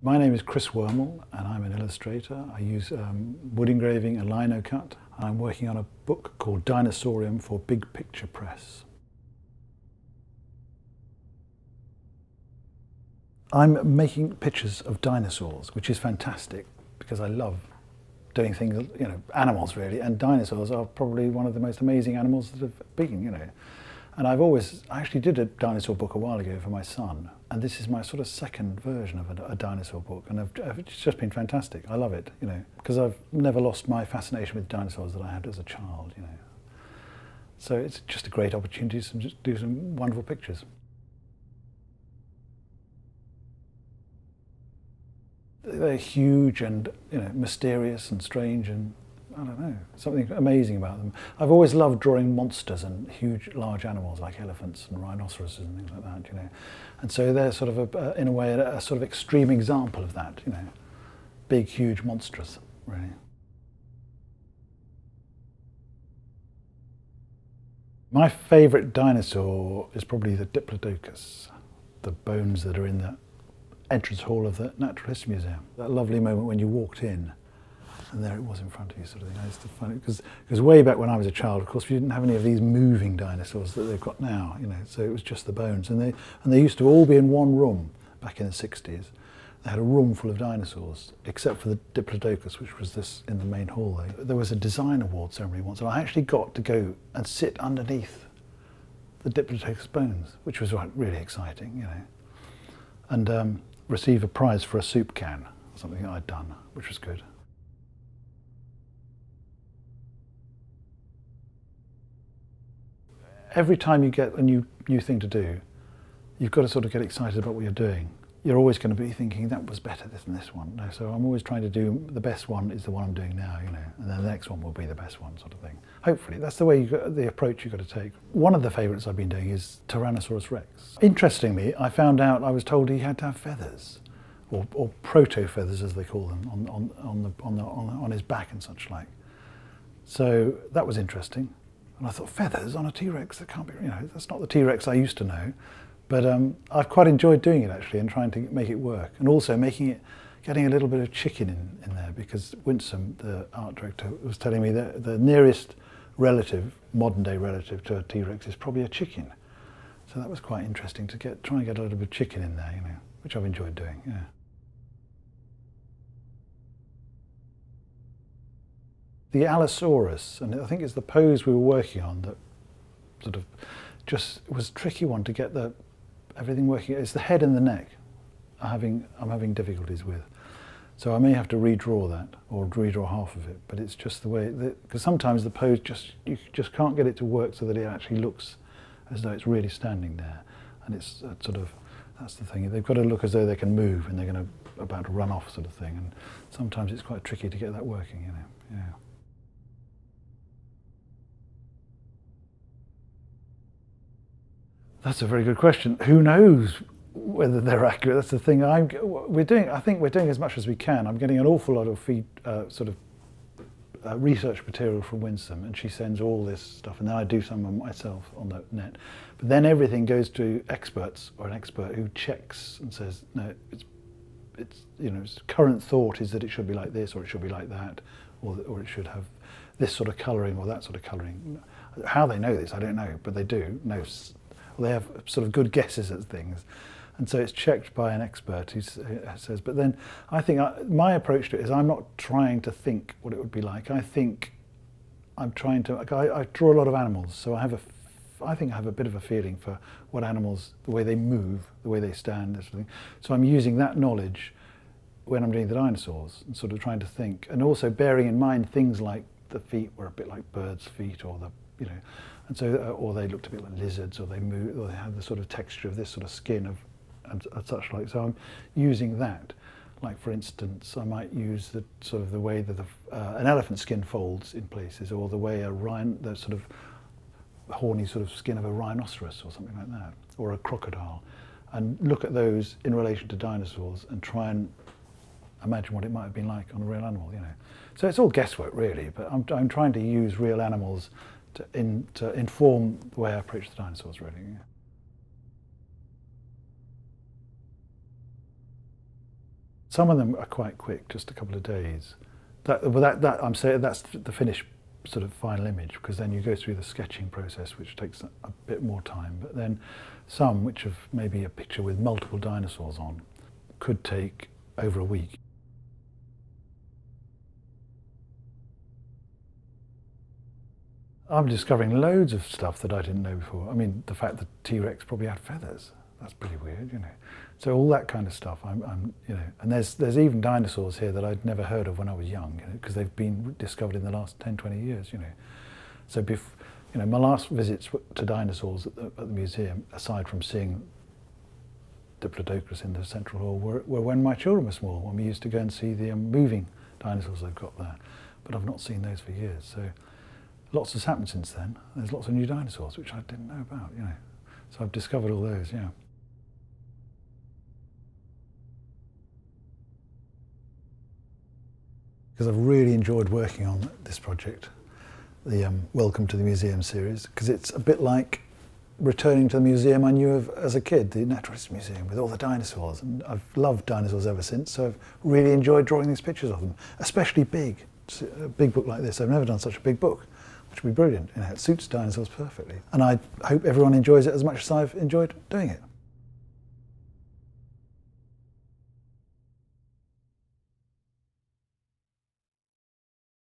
My name is Chris Wormell and I'm an illustrator. I use wood engraving and linocut. I'm working on a book called Dinosaurium for Big Picture Press. I'm making pictures of dinosaurs, which is fantastic because I love doing things, animals really, and dinosaurs are probably one of the most amazing animals that have been, And I actually did a dinosaur book a while ago for my son, and this is my sort of second version of a dinosaur book, and it's just been fantastic. I love it, because I've never lost my fascination with dinosaurs that I had as a child, So it's just a great opportunity to just do some wonderful pictures. They're huge and mysterious and strange, and I don't know, something amazing about them. I've always loved drawing monsters and huge, large animals like elephants and rhinoceroses and things like that, And so they're sort of, in a way, a sort of extreme example of that, Big, huge monsters, really. My favourite dinosaur is probably the Diplodocus, the bones that are in the entrance hall of the Natural History Museum. That lovely moment when you walked in and there it was in front of you, sort of thing. I used to find it, because way back when I was a child, of course, we didn't have any of these moving dinosaurs that they've got now, so it was just the bones. And they used to all be in one room back in the 60s. They had a room full of dinosaurs, except for the Diplodocus, which was this in the main hall. There was a design award ceremony once, and I actually got to go and sit underneath the Diplodocus bones, which was really exciting, and receive a prize for a soup can, something that I'd done, which was good. Every time you get a new thing to do, you've got to sort of get excited about what you're doing. You're always going to be thinking, that was better than this one. No, so I'm always trying to do, the best one is the one I'm doing now, and then the next one will be the best one, sort of thing. Hopefully, that's the way the approach you've got to take. One of the favourites I've been doing is Tyrannosaurus Rex. Interestingly, I found out, I was told he had to have feathers, or proto-feathers as they call them, on his back and such like. So that was interesting. And I thought, feathers on a T-Rex, that can't be, that's not the T-Rex I used to know. But I've quite enjoyed doing it actually and trying to make it work. And also getting a little bit of chicken in there, because Winsome, the art director, was telling me that the nearest relative, modern day relative to a T-Rex is probably a chicken. So that was quite interesting to try and get a little bit of chicken in there, which I've enjoyed doing, yeah. The Allosaurus, and I think it's the pose we were working on that sort of just was a tricky one to get everything working. It's the head and the neck I'm having difficulties with. So I may have to redraw that, or redraw half of it, but it's just the way, because sometimes the pose you just can't get it to work so that it actually looks as though it's really standing there. And it's that's the thing, they've got to look as though they can move and they're about to run off, sort of thing. And sometimes it's quite tricky to get that working, yeah. That's a very good question. Who knows whether they're accurate? That's the thing. I think we're doing as much as we can. I'm getting an awful lot of research material from Winsome, and she sends all this stuff, and then I do some of myself on the net. But then everything goes to experts, or an expert who checks and says, no, its current thought is that it should be like this, or it should be like that, or it should have this sort of colouring or that sort of colouring. How they know this, I don't know, but they do know. They have sort of good guesses at things, and so it's checked by an expert who says. But then I think my approach to it is I'm not trying to think what it would be like. I think I'm trying to. I draw a lot of animals, so I think I have a bit of a feeling for what animals, the way they move, the way they stand, this sort of thing. So I'm using that knowledge when I'm doing the dinosaurs and sort of trying to think, and also bearing in mind things like the feet were a bit like birds' feet, or and so, or they looked a bit like lizards, or they moved, or they had the sort of texture of this sort of skin and such like. So I'm using that. Like for instance, I might use the way that an elephant skin folds in places, or the way the sort of horny sort of skin of a rhinoceros or something like that, or a crocodile, and look at those in relation to dinosaurs and try and imagine what it might have been like on a real animal. So it's all guesswork really, but I'm trying to use real animals to inform the way I approach the dinosaurs, really. Some of them are quite quick, just a couple of days. I'm saying that's the finished sort of final image, because then you go through the sketching process, which takes a bit more time. But then some, which have maybe a picture with multiple dinosaurs on, could take over a week. I'm discovering loads of stuff that I didn't know before. I mean, the fact that T-Rex probably had feathers, that's pretty weird, you know. So all that kind of stuff, you know, and there's even dinosaurs here that I'd never heard of when I was young, you know, because they've been discovered in the last 10, 20 years, you know. So, you know, my last visits to dinosaurs at the museum, aside from seeing Diplodocus in the central hall, were when my children were small, when we used to go and see the moving dinosaurs they've got there. But I've not seen those for years. So lots has happened since then. There's lots of new dinosaurs, which I didn't know about, you know. So I've discovered all those, yeah. Because I've really enjoyed working on this project, the Welcome to the Museum series, because it's a bit like returning to the museum I knew of as a kid, the Naturalist Museum, with all the dinosaurs. And I've loved dinosaurs ever since, so I've really enjoyed drawing these pictures of them, especially big. A big book like this, I've never done such a big book, which would be brilliant. You know, it suits dinosaurs perfectly. And I hope everyone enjoys it as much as I've enjoyed doing it.